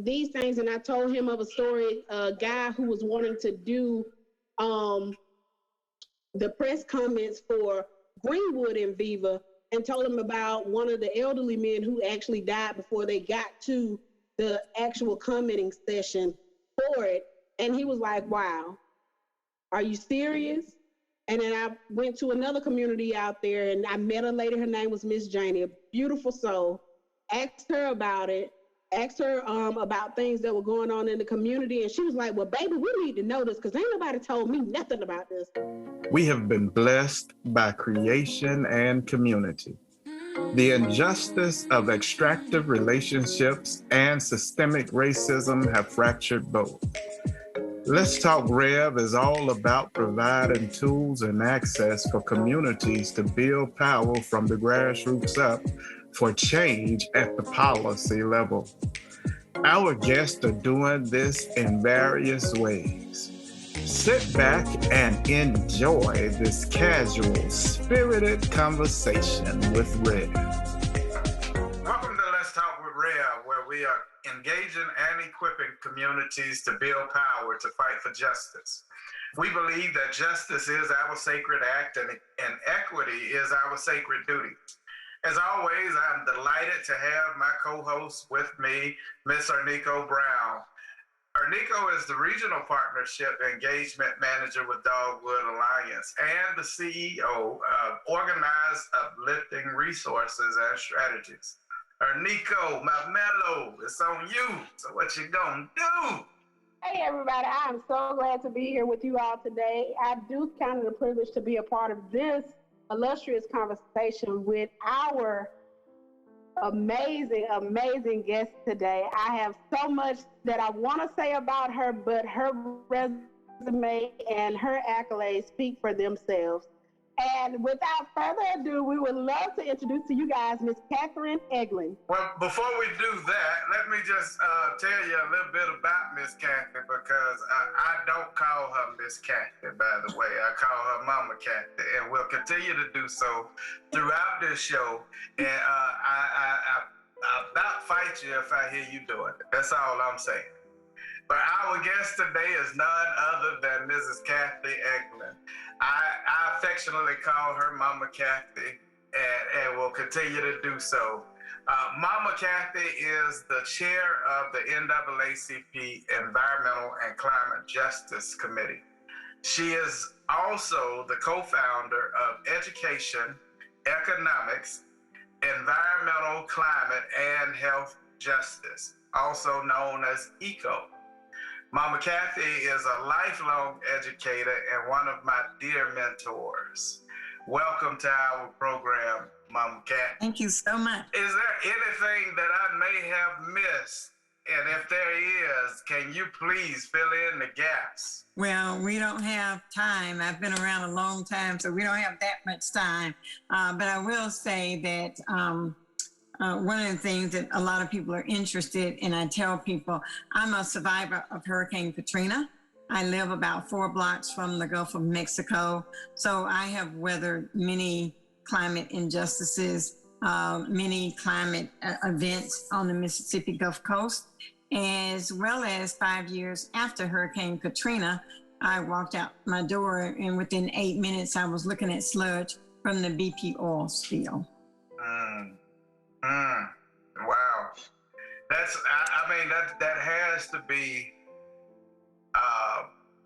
these things. And I told him of a story, a guy who was wanting to do the press comments for Greenwood in Viva, and told him about one of the elderly men who actually died before they got to the actual commenting session for it. And he was like, wow, are you serious? And then I went to another community out there and I met a lady, her name was Miss Janie, a beautiful soul, asked her about it, asked her about things that were going on in the community. And she was like, well, baby, we need to know this because ain't nobody told me nothing about this. We have been blessed by creation and community. The injustice of extractive relationships and systemic racism have fractured both. Let's Talk Rev is all about providing tools and access for communities to build power from the grassroots up for change at the policy level. Our guests are doing this in various ways. Sit back and enjoy this casual, spirited conversation with Rev. Welcome to Let's Talk with Rev, where we are engaging and equipping communities to build power to fight for justice. We believe that justice is our sacred act and equity is our sacred duty. As always, I'm delighted to have my co-host with me, Miss Erniko Brown. Erniko is the Regional Partnership Engagement Manager with Dogwood Alliance and the CEO of Organized Uplifting Resources and Strategies. Erniko, my mellow, it's on you. So what you gonna do? Hey everybody, I'm so glad to be here with you all today. I do count it a privilege to be a part of this illustrious conversation with our amazing guest today. I have so much that I want to say about her, but her resume and her accolades speak for themselves. And without further ado, we would love to introduce to you guys Miss Katherine Egland. Well, before we do that, let me just tell you a little bit about Miss Kathy, because I don't call her Miss Kathy, by the way. I call her Mama Kathy, and we'll continue to do so throughout this show. And I about fight you if I hear you doing it. That's all I'm saying. But our guest today is none other than Mrs. Kathy Egland. I affectionately call her Mama Kathy, and will continue to do so. Mama Kathy is the chair of the NAACP Environmental and Climate Justice Committee. She is also the co-founder of Education, Economics, Environmental, Climate, and Health Justice, also known as EEECHO. Mama Kathy is a lifelong educator and one of my dear mentors. Welcome to our program, Mama Kathy. Thank you so much. Is there anything that I may have missed? And if there is, can you please fill in the gaps? Well, we don't have time. I've been around a long time, so we don't have that much time. But I will say that one of the things that a lot of people are interested in, I tell people, I'm a survivor of Hurricane Katrina. I live about 4 blocks from the Gulf of Mexico. So I have weathered many climate injustices, many climate events on the Mississippi Gulf Coast, as well as 5 years after Hurricane Katrina, I walked out my door and within 8 minutes, I was looking at sludge from the BP oil spill. Wow. I mean, that has to be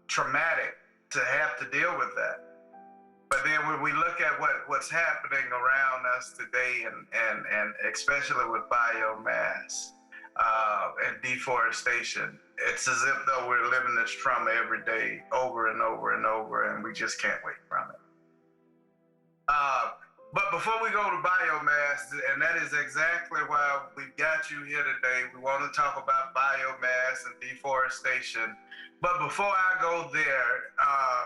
traumatic to have to deal with that. But then when we look at what's happening around us today, and especially with biomass and deforestation, it's as if though we're living this trauma every day over and over and over, and we just can't wake from it. But before we go to biomass, and that is exactly why we've got you here today, we want to talk about biomass and deforestation. But before I go there,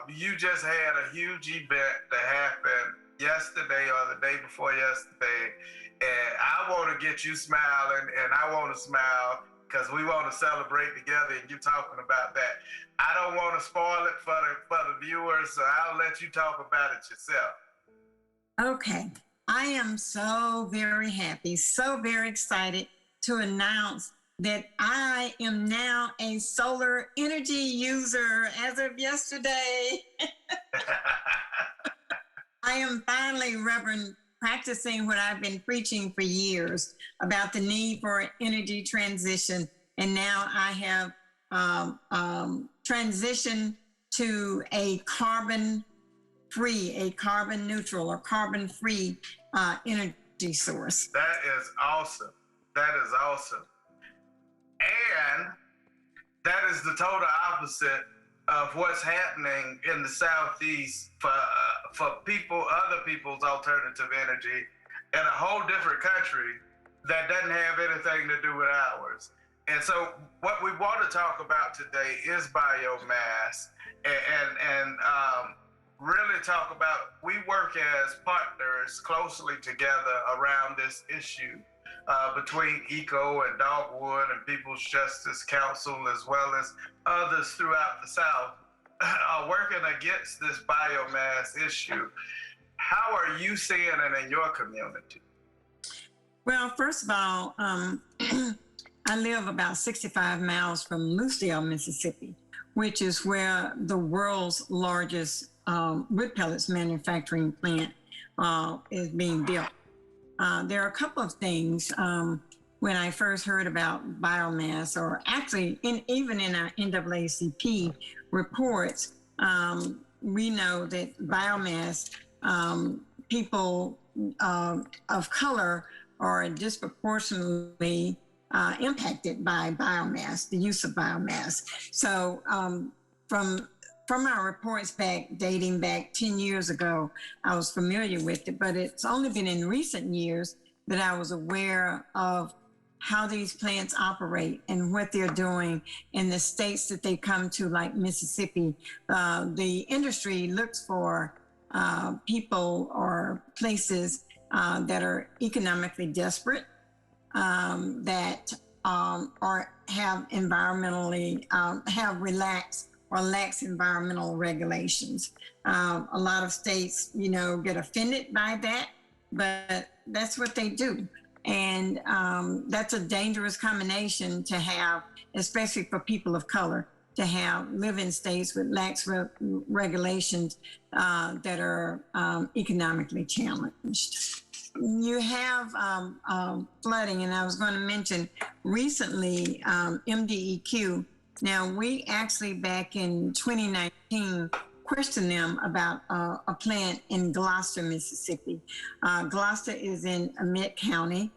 you just had a huge event that happened yesterday or the day before yesterday, and I want to get you smiling, and I want to smile because we want to celebrate together, and you talking about that. I don't want to spoil it for the viewers, so I'll let you talk about it yourself. Okay, I am so very happy, so very excited to announce that I am now a solar energy user as of yesterday. I am finally, Reverend, practicing what I've been preaching for years about the need for energy transition. And now I have transitioned to a carbon neutral or carbon free energy source. That is awesome. That is awesome. And that is the total opposite of what's happening in the Southeast for other people's alternative energy in a whole different country that doesn't have anything to do with ours. And so what we want to talk about today is biomass and really talk about, we work as partners closely together around this issue between EECHO and Dogwood and People's Justice Council, as well as others throughout the South, are working against this biomass issue. How are you seeing it in your community? Well, first of all, I live about 65 miles from Lucedale, Mississippi, which is where the world's largest wood pellets manufacturing plant is being built. There are a couple of things when I first heard about biomass, or actually even in our NAACP reports, we know that biomass, people of color are disproportionately impacted by biomass, the use of biomass. So from our reports dating back 10 years ago, I was familiar with it, but it's only been in recent years that I was aware of how these plants operate and what they're doing in the states that they come to, like Mississippi. The industry looks for people or places that are economically desperate, that have relaxed or lax environmental regulations. A lot of states, get offended by that, but that's what they do. And that's a dangerous combination to have, especially for people of color, to live in states with lax regulations that are economically challenged. You have flooding, and I was going to mention recently MDEQ. Now, we actually back in 2019 questioned them about a plant in Gloucester, Mississippi. Gloucester is in Amite County,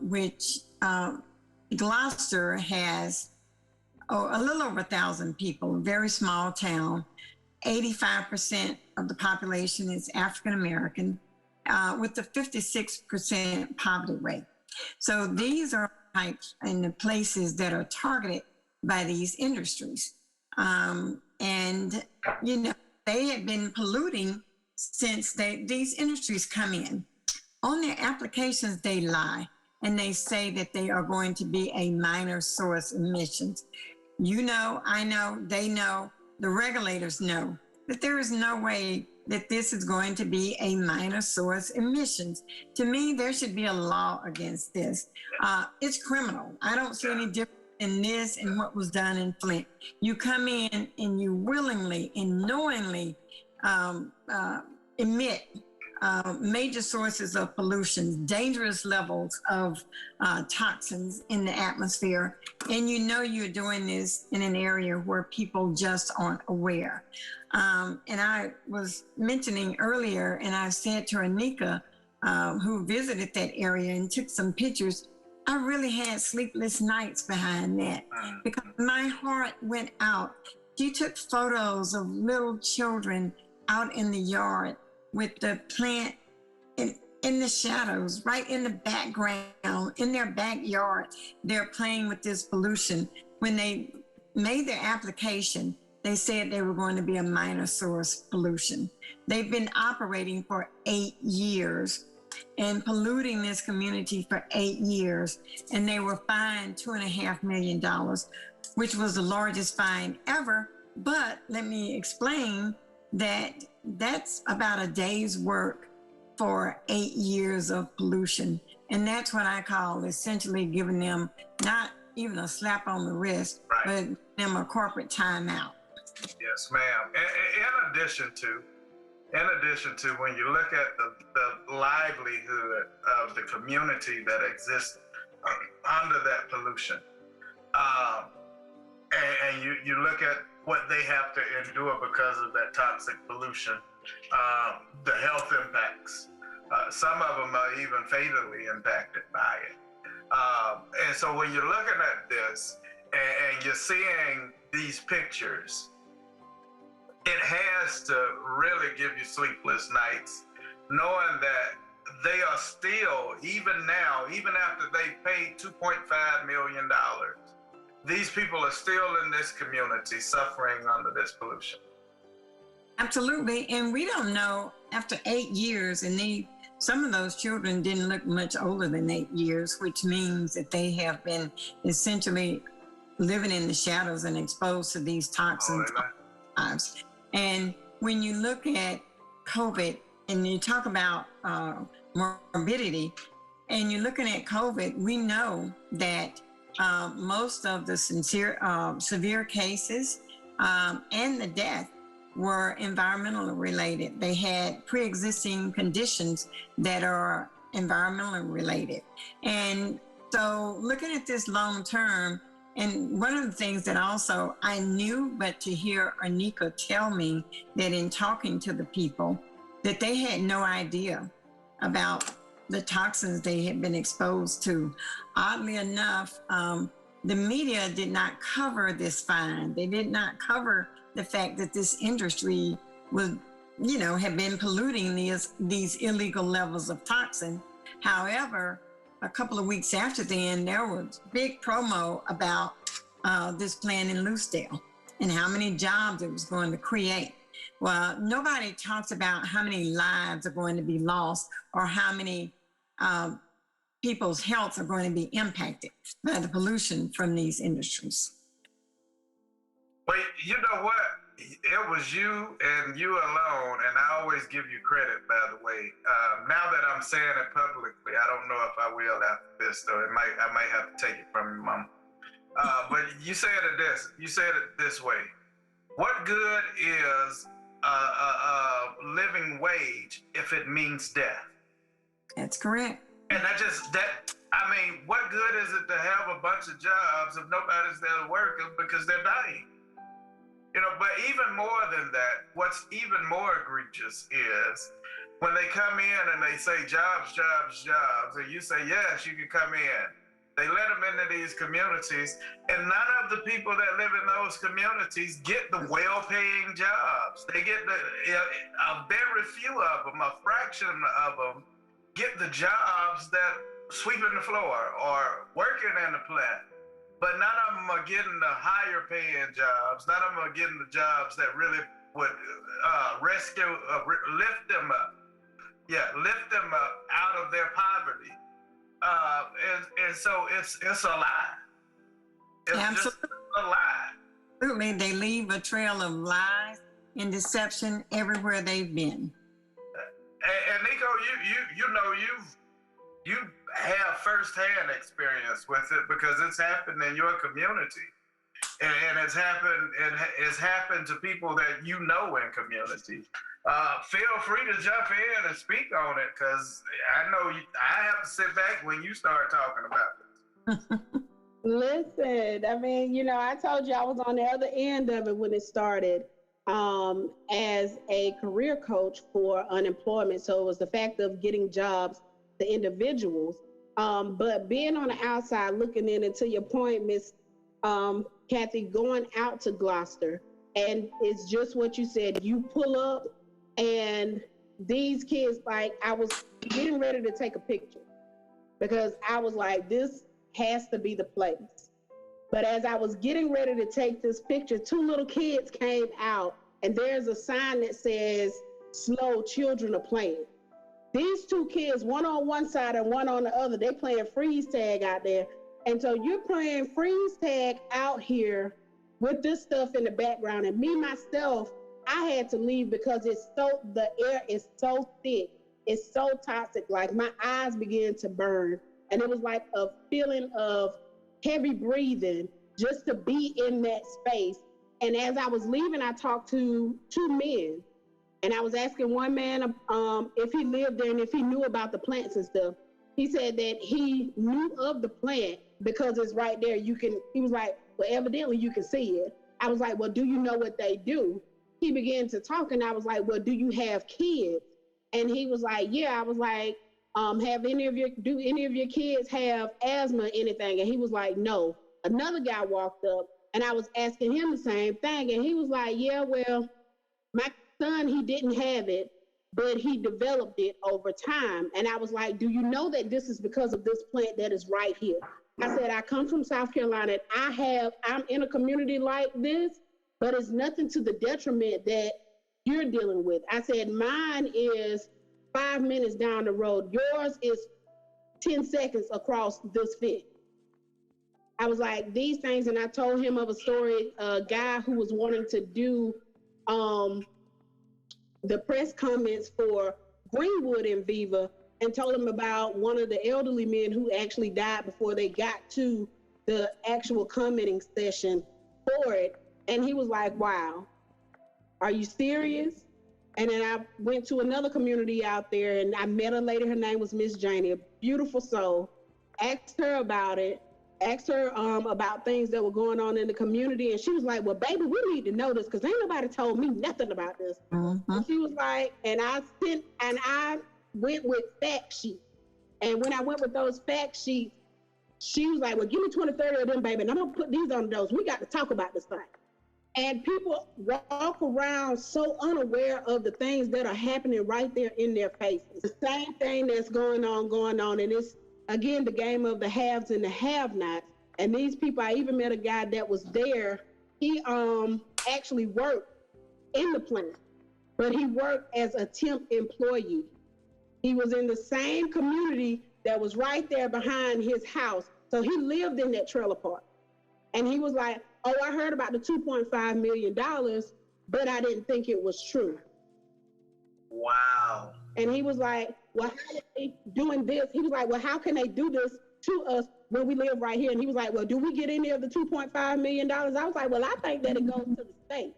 which Gloucester has a little over 1,000 people, a very small town. 85% of the population is African American, with a 56% poverty rate. So these are types and the places that are targeted by these industries. And, they had been polluting since these industries come in. On their applications, they lie, and they say that they are going to be a minor source emissions. I know, they know, the regulators know that there is no way that this is going to be a minor source emissions. To me, there should be a law against this. It's criminal. I don't see any difference in this and what was done in Flint. You come in and you willingly and knowingly emit major sources of pollution, dangerous levels of toxins in the atmosphere, and you're doing this in an area where people just aren't aware. And I was mentioning earlier, and I said to Erniko, who visited that area and took some pictures, I really had sleepless nights behind that because my heart went out. She took photos of little children out in the yard with the plant in the shadows, right in the background, in their backyard. They're playing with this pollution. When they made their application, they said they were going to be a minor source pollution. They've been operating for 8 years and polluting this community for 8 years. And they were fined $2.5 million, which was the largest fine ever. But let me explain that that's about a day's work for 8 years of pollution. And that's what I call essentially giving them not even a slap on the wrist, but them a corporate timeout. Yes, ma'am. In addition to when you look at the livelihood of the community that exists under that pollution, and you look at what they have to endure because of that toxic pollution, the health impacts. Some of them are even fatally impacted by it. And so when you're looking at this and you're seeing these pictures, it has to really give you sleepless nights, knowing that they are still, even now, even after they paid $2.5 million, these people are still in this community suffering under this pollution. Absolutely. And we don't know, after 8 years, and some of those children didn't look much older than 8 years, which means that they have been essentially living in the shadows and exposed to these toxins. Lives. And when you look at COVID and you talk about morbidity, and you're looking at COVID, we know that most of the severe cases and the death were environmentally related. They had pre-existing conditions that are environmentally related. And so looking at this long term, and one of the things that also I knew, but to hear Erniko tell me that in talking to the people, that they had no idea about the toxins they had been exposed to. Oddly enough, the media did not cover this find. They did not cover the fact that this industry was, had been polluting these illegal levels of toxin. However, a couple of weeks after then, there was big promo about this plant in Loosedale and how many jobs it was going to create. Well, nobody talks about how many lives are going to be lost or how many people's health are going to be impacted by the pollution from these industries. But you know what? It was you and you alone, and I always give you credit, by the way. Now that I'm saying it publicly, I don't know if I will after this, though. I might have to take it from your mom. But you said it this way. What good is a living wage if it means death? That's correct. And what good is it to have a bunch of jobs if nobody's there to work because they're dying? But even more than that, what's even more egregious is when they come in and they say jobs, jobs, jobs, and you say, yes, you can come in. They let them into these communities, and none of the people that live in those communities get the well-paying jobs. They get a very few of them, a fraction of them, get the jobs that sweeping the floor or working in the plant. But none of them are getting the higher paying jobs. None of them are getting the jobs that really would lift them up. Yeah, lift them up out of their poverty. And so it's a lie. It's Absolutely. just a lie. Absolutely. They leave a trail of lies and deception everywhere they've been. And Nico, you have firsthand experience with it because it's happened in your community, and it's happened to people that you know in community. Feel free to jump in and speak on it because I know I have to sit back when you start talking about it. Listen, I told you I was on the other end of it when it started as a career coach for unemployment. So it was the fact of getting jobs to individuals. But being on the outside looking in, and to your point, Miss Kathy, going out to Gloucester, and it's just what you said. You pull up, and these kids, I was getting ready to take a picture because I was like, this has to be the place. But as I was getting ready to take this picture, two little kids came out, and there's a sign that says, "Slow, children are playing." These two kids, one on one side and one on the other, they playing freeze tag out there. And so you're playing freeze tag out here with this stuff in the background. And me, myself, I had to leave because the air is so thick is so toxic. Like my eyes began to burn, and it was like a feeling of heavy breathing just to be in that space. And as I was leaving, I talked to two men, and I was asking one man if he lived there and if he knew about the plants and stuff. He said that he knew of the plant because it's right there. He was like, well, evidently you can see it. I was like, well, do you know what they do? He began to talk, and I was like, well, do you have kids? And he was like, yeah. I was like, do any of your kids have asthma or anything? And he was like, no. Another guy walked up, and I was asking him the same thing. And he was like, yeah, well, my son, he didn't have it, but he developed it over time. And I was like, do you know that this is because of this plant that is right here? I said, I come from South Carolina. I'm in a community like this, but it's nothing to the detriment that you're dealing with. I said, mine is 5 minutes down the road. Yours is 10 seconds across this fit. I was like, these things, and I told him of a story, a guy who was wanting to do the press comments for Greenwood in Viva, and told him about one of the elderly men who actually died before they got to the actual commenting session for it. And he was like, wow, are you serious? And then I went to another community out there, and I met a lady, her name was Miss Janie, a beautiful soul. Asked her about it, asked her about things that were going on in the community. And she was like, well, baby, we need to know this because ain't nobody told me nothing about this. Mm-hmm. And she was like, and I went with fact sheets. And when I went with those fact sheets, she was like, well, give me 20, 30 of them, baby, and I'm gonna put these on those. We got to talk about this thing. And people walk around so unaware of the things that are happening right there in their faces. The same thing that's going on. And it's, again, the game of the haves and the have-nots. And these people, I even met a guy that was there. He actually worked in the plant, but he worked as a temp employee. He was in the same community that was right there behind his house. So he lived in that trailer park. And he was like, oh, I heard about the $2.5 million, but I didn't think it was true. Wow. And he was like, well, how are they doing this? He was like, well, how can they do this to us when we live right here? And he was like, well, do we get any of the $2.5 million? I was like, well, I think that it goes to the state.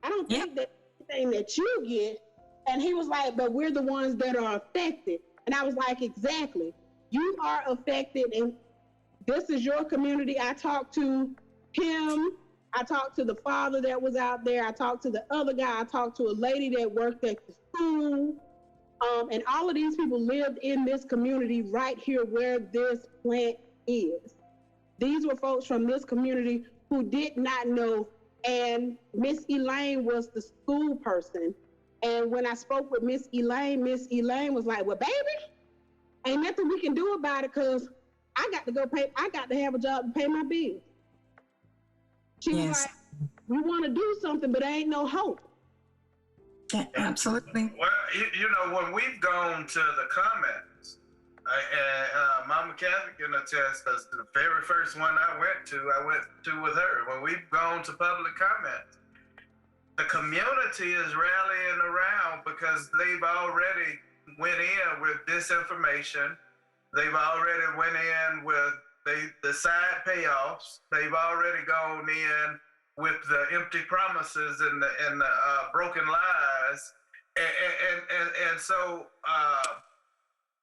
I don't think that anything that you get. And he was like, but we're the ones that are affected. And I was like, exactly. You are affected, and this is your community. I talked to him. I talked to the father that was out there. I talked to the other guy. I talked to a lady that worked at the school. And all of these people lived in this community right here where this plant is. These were folks from this community who did not know. And Miss Elaine was the school person. And when I spoke with Miss Elaine was like, well, baby, ain't nothing we can do about it because I got to have a job to pay my bills. She was like, we want to do something, but there ain't no hope. Yeah, absolutely. Well, you know, when we've gone to the comments, Mama Kathy can attest, because the very first one I went to with her, when we've gone to public comments, the community is rallying around because they've already went in with disinformation. They've already went in with the side payoffs. They've already gone in with the empty promises and the broken lies. And so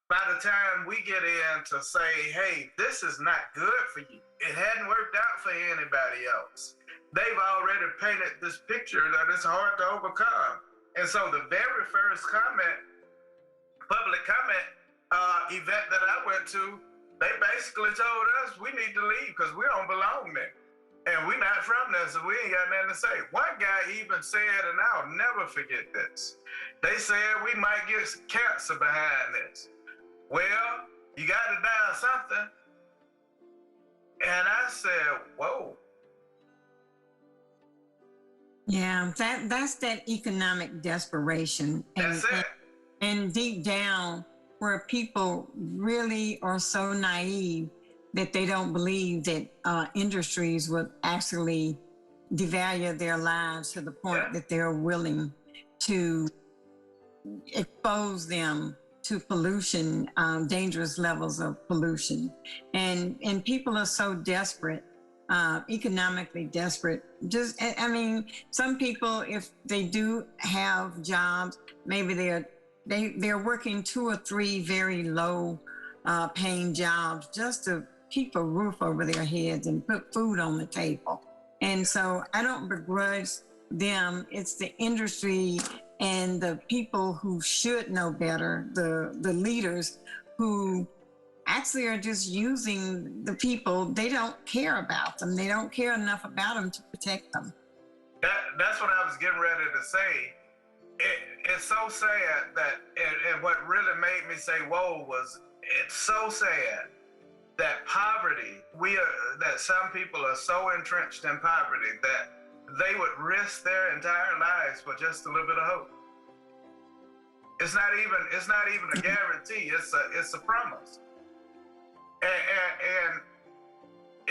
by the time we get in to say, hey, this is not good for you, it hadn't worked out for anybody else, they've already painted this picture that it's hard to overcome. And so the very first public comment event that I went to, they basically told us we need to leave because we don't belong there. And we're not from there, so we ain't got nothing to say. One guy even said, and I'll never forget this, they said we might get cancer behind this. Well, you got to die of something. And I said, whoa. Yeah, that's that economic desperation. That's it. And deep down, where people really are so naive that they don't believe that industries would actually devalue their lives to the point that they're willing to expose them to pollution, dangerous levels of pollution. And people are so desperate, economically desperate. I mean, some people, if they do have jobs, maybe they're working 2 or 3 very low paying jobs just to keep a roof over their heads and put food on the table. And so I don't begrudge them. It's the industry and the people who should know better, the leaders who actually are just using the people. They don't care about them. They don't care enough about them to protect them. That's what I was getting ready to say. It's so sad that, and what really made me say, whoa, was it's so sad that poverty, that some people are so entrenched in poverty that they would risk their entire lives for just a little bit of hope. It's not even a guarantee. It's a promise. And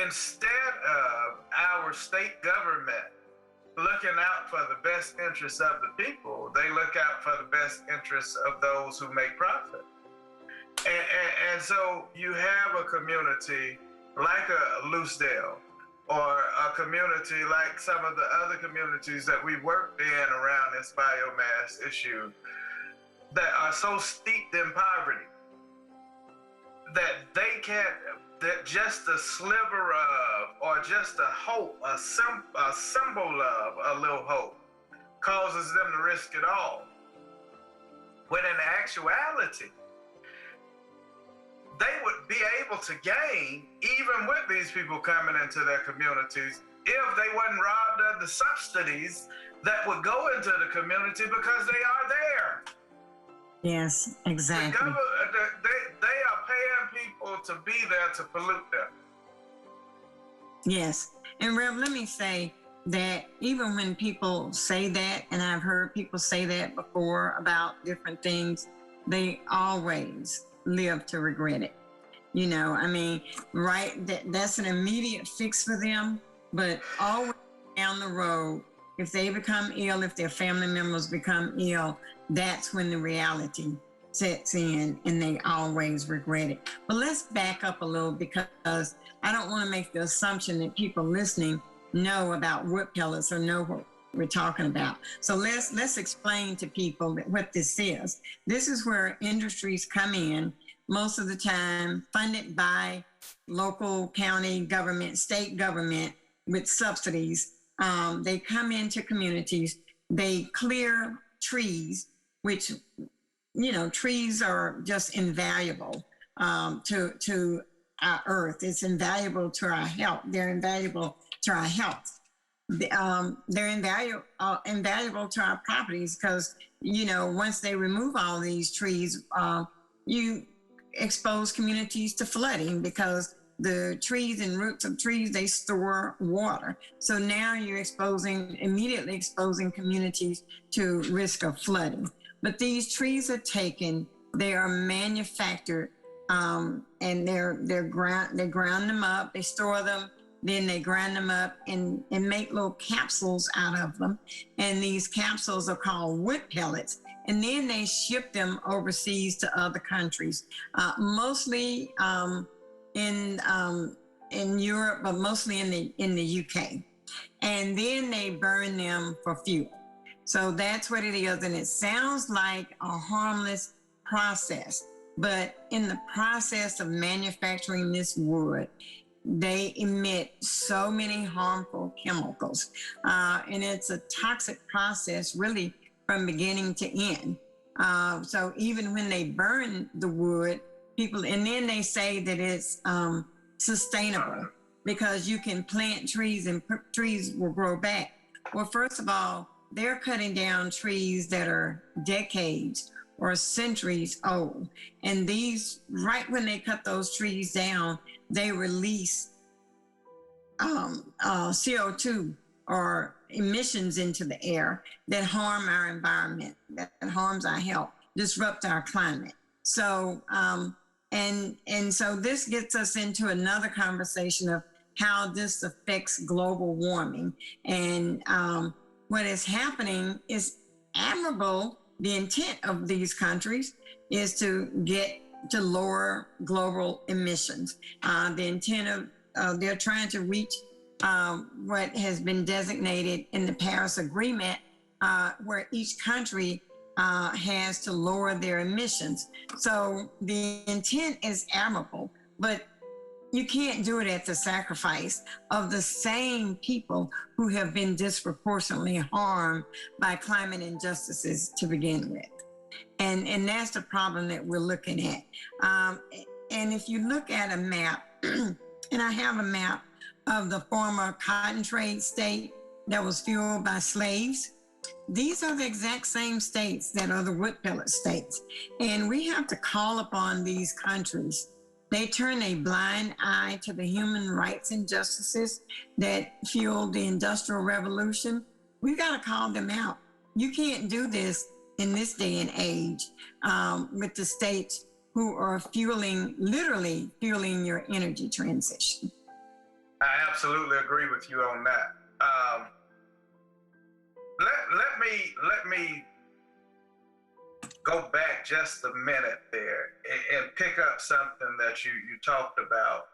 instead of our state government looking out for the best interests of the people, they look out for the best interests of those who make profit. And so you have a community like a Loosedale, or a community like some of the other communities that we worked in around this biomass issue that are so steeped in poverty that they can't, that just a sliver of, or just a hope, a symbol of a little hope causes them to risk it all. When in actuality, they would be able to gain, even with these people coming into their communities, if they wasn't robbed of the subsidies that would go into the community because they are there. Yes, exactly. They are paying people to be there to pollute them. Yes. And Rev, let me say that even when people say that, and I've heard people say that before about different things, they always live to regret it. You know, I mean, right, that's an immediate fix for them, but always down the road, if they become ill, if their family members become ill, that's when the reality sets in and they always regret it. But let's back up a little, because I don't want to make the assumption that people listening know about wood pellets or know what we're talking about. So let's explain to people what this is. This is where industries come in, most of the time funded by local, county government, state government with subsidies. They come into communities, they clear trees, which, you know, trees are just invaluable to our earth. It's invaluable to our health. They're invaluable to our health. They're invaluable to our properties because, you know, once they remove all these trees, you expose communities to flooding because the trees and roots of trees, they store water. So now you're immediately exposing communities to risk of flooding. But these trees are taken, they are manufactured, and they ground them up, they store them, then they grind them up and make little capsules out of them. And these capsules are called wood pellets. And then they ship them overseas to other countries, mostly in Europe, but mostly in the UK. And then they burn them for fuel. So that's what it is. And it sounds like a harmless process, but in the process of manufacturing this wood, they emit so many harmful chemicals. And it's a toxic process really from beginning to end. So even when they burn the wood, people, and then they say that it's sustainable because you can plant trees and trees will grow back. Well, first of all, they're cutting down trees that are decades or centuries old. And these, right when they cut those trees down, they release CO2 or emissions into the air that harm our environment, that harms our health, disrupt our climate. So, and so this gets us into another conversation of how this affects global warming. And what is happening is admirable, the intent of these countries is to get to lower global emissions. The intent of they're trying to reach what has been designated in the Paris Agreement, where each country has to lower their emissions. So the intent is admirable, but you can't do it at the sacrifice of the same people who have been disproportionately harmed by climate injustices to begin with. And that's the problem that we're looking at. And if you look at a map, and I have a map of the former cotton trade state that was fueled by slaves, these are the exact same states that are the wood pellet states. And we have to call upon these countries. They turn a blind eye to the human rights injustices that fueled the Industrial Revolution. We've got to call them out. You can't do this in this day and age with the states who are literally fueling your energy transition. I absolutely agree with you on that. Let me go back just a minute there and pick up something that you talked about.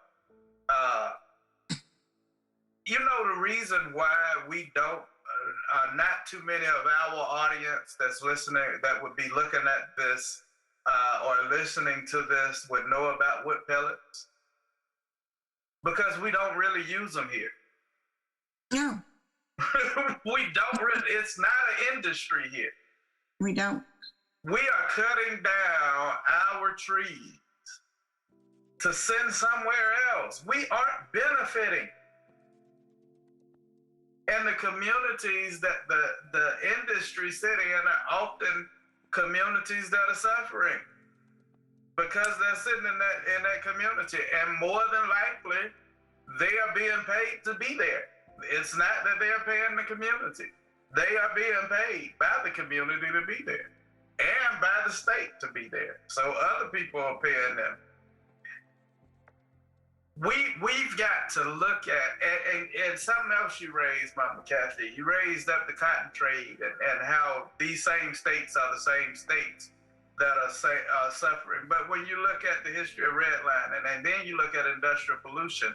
The reason why we don't, not too many of our audience that's listening, that would be looking at this or listening to this would know about wood pellets, because we don't really use them here. No. We don't really, it's not an industry here. We don't. We are cutting down our trees to send somewhere else. We aren't benefiting. And the communities that the industry sit in are often communities that are suffering because they're sitting in that community. And more than likely, they are being paid to be there. It's not that they're paying the community. They are being paid by the community to be there and by the state to be there. So other people are paying them. We've got to look at, and something else you raised, Mama Kathy, you raised up the cotton trade and how these same states are the same states that are suffering. But when you look at the history of redlining and then you look at industrial pollution,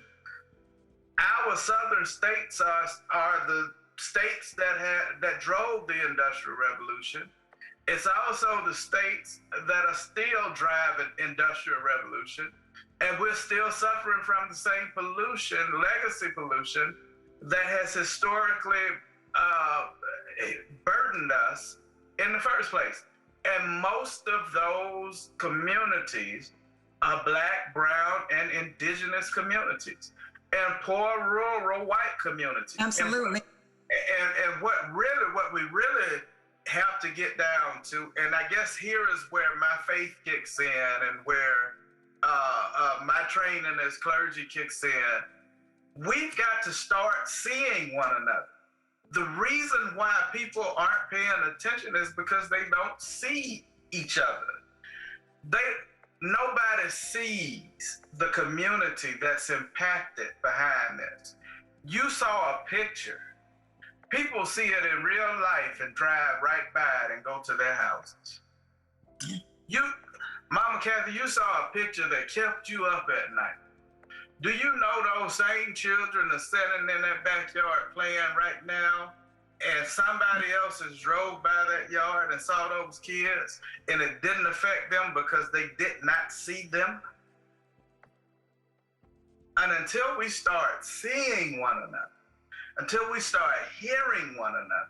our southern states are the states that drove the Industrial Revolution. It's also the states that are still driving Industrial Revolution, and we're still suffering from the same pollution, legacy pollution, that has historically burdened us in the first place. And most of those communities are Black, brown, and indigenous communities, and poor rural white communities. Absolutely. And what we really have to get down to, and I guess here is where my faith kicks in and where my training as clergy kicks in, we've got to start seeing one another. The reason why people aren't paying attention is because they don't see each other. Nobody sees the community that's impacted behind this. You saw a picture. People see it in real life and drive right by it and go to their houses. Mama Kathy, you saw a picture that kept you up at night. Do you know those same children are sitting in that backyard playing right now, and somebody else has drove by that yard and saw those kids, and it didn't affect them because they did not see them? And until we start seeing one another, until we start hearing one another,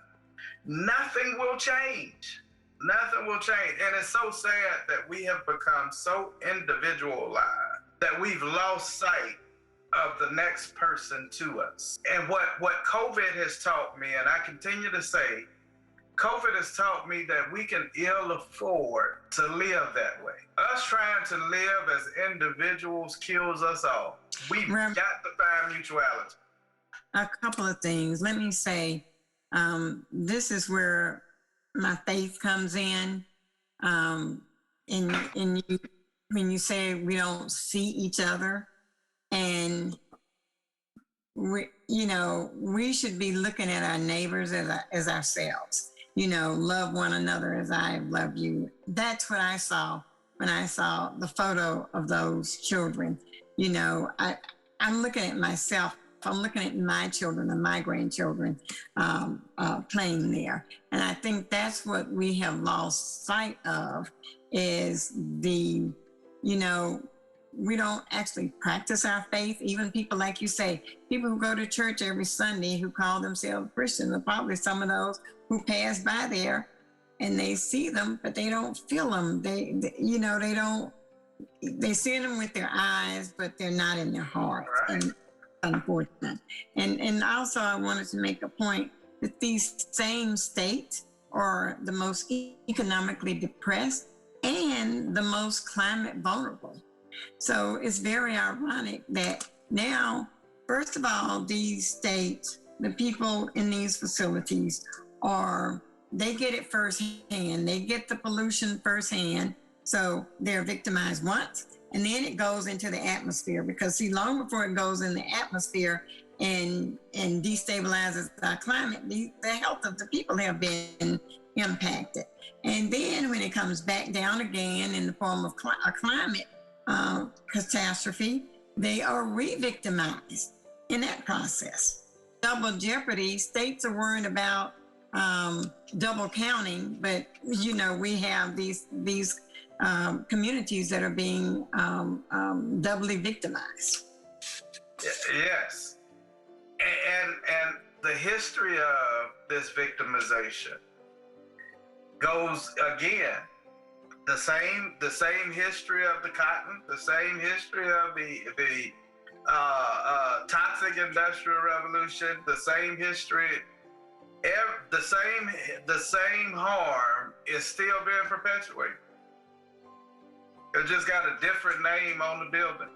nothing will change. Nothing will change. And it's so sad that we have become so individualized that we've lost sight of the next person to us. And what COVID has taught me, and I continue to say, COVID has taught me that we can ill afford to live that way. Us trying to live as individuals kills us all. We've got to find mutuality. A couple of things. Let me say, this is where my faith comes in. And you, when you say we don't see each other, and we should be looking at our neighbors as ourselves. love one another as I have loved you. That's what I saw when I saw the photo of those children. I'm looking at myself. I'm looking at my children and my grandchildren playing there. And I think that's what we have lost sight of is we don't actually practice our faith. Even people, like you say, people who go to church every Sunday who call themselves Christians are probably some of those who pass by there and they see them, but they don't feel them. They see them with their eyes, but they're not in their hearts. Right. And unfortunate. And also I wanted to make a point that these same states are the most economically depressed and the most climate vulnerable. So it's very ironic that now, first of all, these states, the people in these facilities they get it firsthand. They get the pollution firsthand. So they're victimized once, and then it goes into the atmosphere because see, long before it goes in the atmosphere and destabilizes our climate, the health of the people have been impacted. And then when it comes back down again in the form of a climate catastrophe, they are re-victimized in that process. Double jeopardy, states are worried about double counting, but we have these communities that are being doubly victimized. Yes, and the history of this victimization goes again. The same history of the cotton, the same history of the toxic industrial revolution, the same history. The same harm is still being perpetuated. It just got a different name on the building.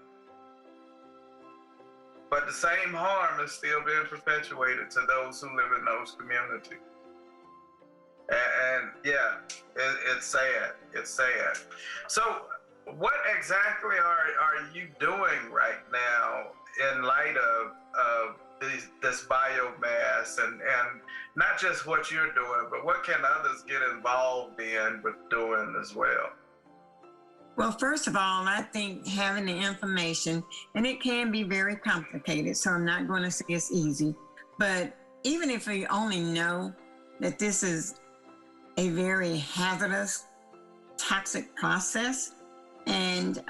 But the same harm is still being perpetuated to those who live in those communities. And yeah, it's sad. It's sad. So what exactly are you doing right now in light of this biomass and not just what you're doing, but what can others get involved in with doing as well? Well, first of all, I think having the information, and it can be very complicated, so I'm not going to say it's easy, but even if we only know that this is a very hazardous, toxic process, and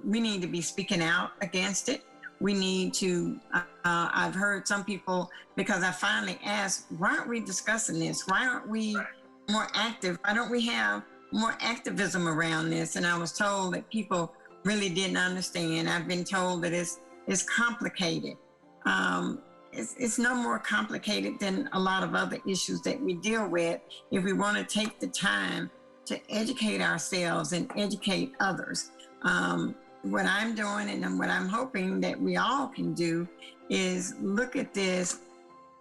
we need to be speaking out against it. We need to, I've heard some people, because I finally asked, why aren't we discussing this? Why aren't we more active? Why don't we have more activism around this? And I was told that people really didn't understand. I've been told that it's complicated. It's no more complicated than a lot of other issues that we deal with if we want to take the time to educate ourselves and educate others. What I'm doing and what I'm hoping that we all can do is look at this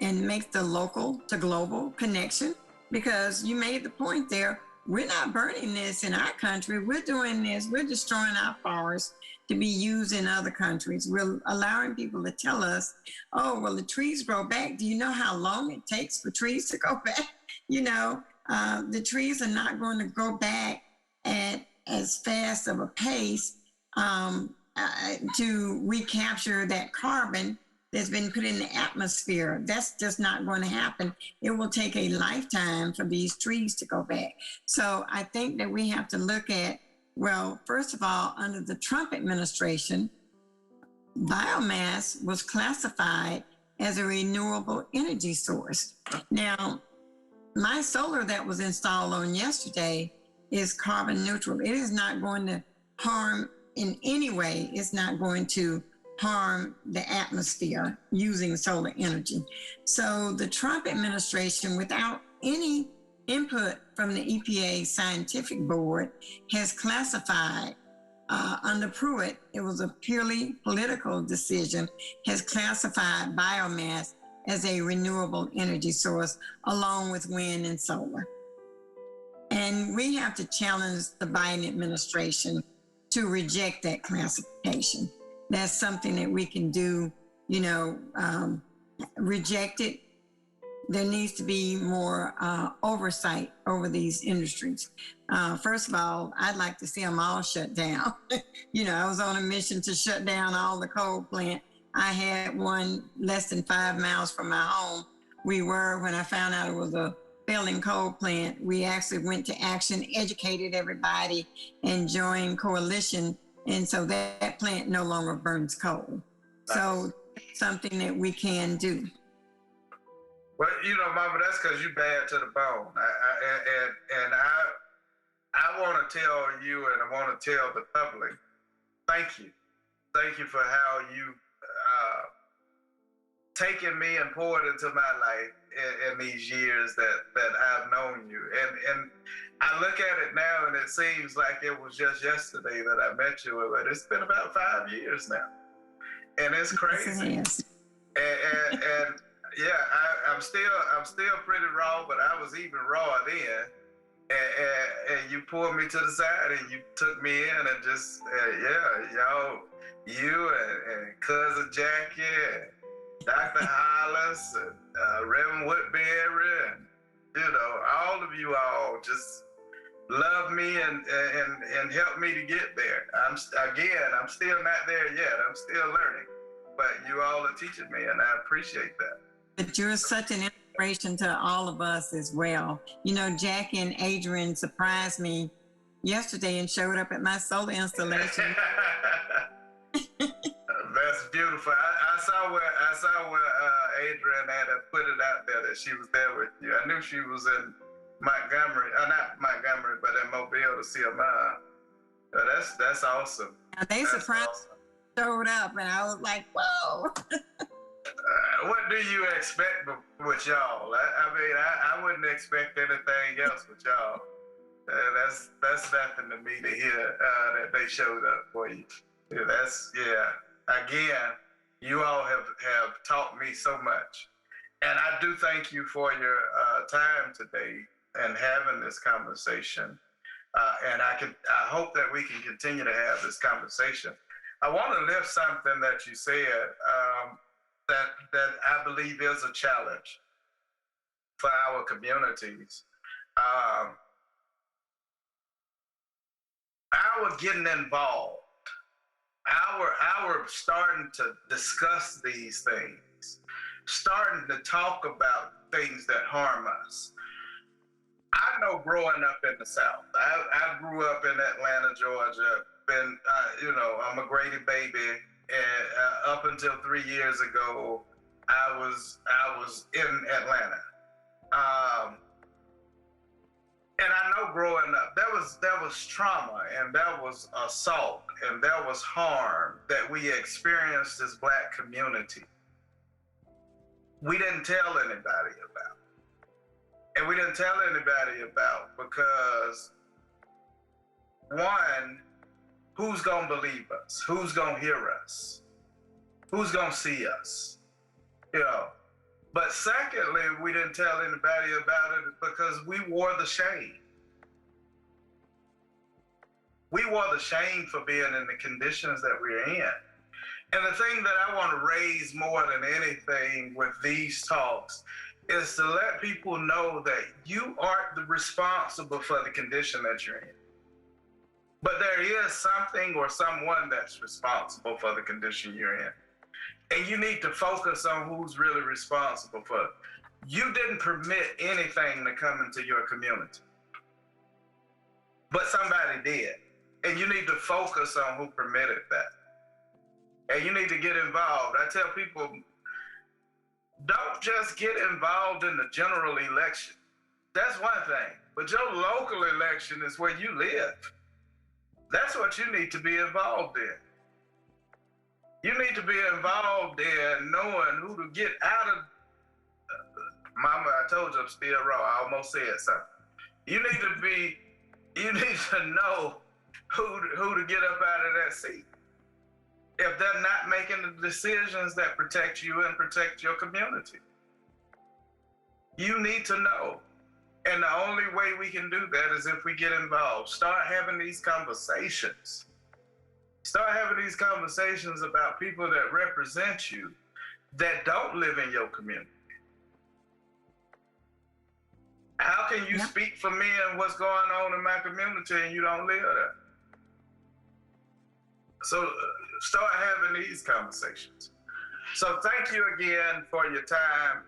and make the local to global connection, because you made the point there, we're not burning this in our country. We're doing this, we're destroying our forests to be used in other countries. We're allowing people to tell us, oh, well, the trees grow back. Do you know how long it takes for trees to go back? The trees are not going to grow back at as fast of a pace to recapture that carbon that's been put in the atmosphere. That's just not going to happen. It will take a lifetime for these trees to go back. So I think that we have to look at, well, first of all, under the Trump administration, biomass was classified as a renewable energy source. Now, my solar that was installed on yesterday is carbon neutral. It is not going to harm in any way. It's not going to harm the atmosphere using solar energy. So the Trump administration, without any input from the EPA scientific board, has classified under Pruitt, it was a purely political decision, has classified biomass as a renewable energy source along with wind and solar. And we have to challenge the Biden administration to reject that classification. That's something that we can do, reject it, there needs to be more oversight over these industries. First of all, I'd like to see them all shut down. I was on a mission to shut down all the coal plant. I had one less than 5 miles from my home. When I found out it was a failing coal plant, we actually went to action, educated everybody, and joined coalition. And so that plant no longer burns coal. Nice. So something that we can do. Well, Mama, that's because you bad to the bone. I want to tell you, and I want to tell the public, thank you. Thank you for how you taken me and poured into my life in these years that I've known you. And I look at it now, and it seems like it was just yesterday that I met you, but it's been about 5 years now. And it's crazy. Yes. And yeah, I'm still pretty raw, but I was even raw then. And you pulled me to the side and you took me in and just, you and Cousin Jackie and Dr. Hollis and Reverend Woodbury and, all of you all just love me and help me to get there. I'm still not there yet. I'm still learning, but you all are teaching me, and I appreciate that. But you're such an inspiration to all of us as well. Jackie and Adrian surprised me yesterday and showed up at my solar installation. That's beautiful. I saw where Adrian had put it out there that she was there with you. I knew she was in Montgomery, not Montgomery, but in Mobile to see her mom. That's awesome. Now, they surprised showed up, and I was like, whoa. What do you expect with y'all? I wouldn't expect anything else with y'all. That's nothing to me to hear that they showed up for you. Again, you all have taught me so much. And I do thank you for your time today and having this conversation. And I hope that we can continue to have this conversation. I want to lift something that you said that I believe is a challenge for our communities. Our getting involved, our starting to discuss these things, starting to talk about things that harm us. I know growing up in the South, I grew up in Atlanta, Georgia. I'm a Grady baby, and up until 3 years ago, I was in Atlanta. And I know growing up, there was trauma, and there was assault, and there was harm that we experienced as Black community. We didn't tell anybody about. And we didn't tell anybody about because, one, who's gonna believe us? Who's gonna hear us? Who's gonna see us? But secondly, we didn't tell anybody about it because we wore the shame. We wore the shame for being in the conditions that we're in. And the thing that I want to raise more than anything with these talks is to let people know that you aren't responsible for the condition that you're in. But there is something or someone that's responsible for the condition you're in. And you need to focus on who's really responsible for it. You didn't permit anything to come into your community, but somebody did. And you need to focus on who permitted that. And you need to get involved. I tell people, don't just get involved in the general election. That's one thing. But your local election is where you live. That's what you need to be involved in. You need to be involved in knowing who to get out of. Mama, I told you I'm still raw. I almost said something. You need to know who to get up out of that seat. If they're not making the decisions that protect you and protect your community. You need to know. And the only way we can do that is if we get involved. Start having these conversations. Start having these conversations about people that represent you that don't live in your community. How can you speak for me and what's going on in my community and you don't live there? So start having these conversations. So thank you again for your time.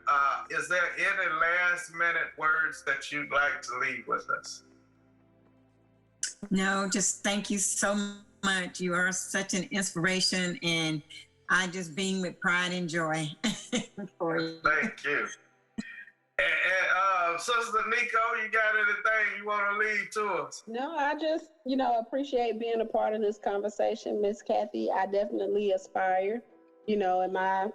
Is there any last minute words that you'd like to leave with us? No, just thank you so much. You are such an inspiration, and I just beam with pride and joy for you. Thank you. And Sister Erniko, you got anything you want to leave to us? No, I just, appreciate being a part of this conversation, Miss Kathy. I definitely aspire, in my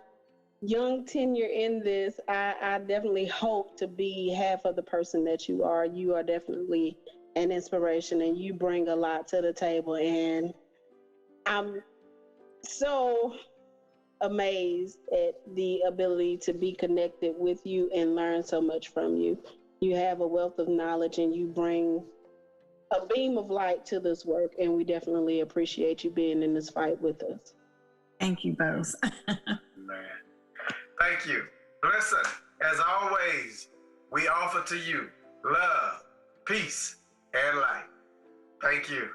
young tenure in this, I definitely hope to be half of the person that you are. You are definitely an inspiration, and you bring a lot to the table. And I'm so amazed at the ability to be connected with you and learn so much from you. You have a wealth of knowledge, and you bring a beam of light to this work, and we definitely appreciate you being in this fight with us. Thank you both. Man, thank you. Listen, as always, we offer to you love, peace, and light. Thank you.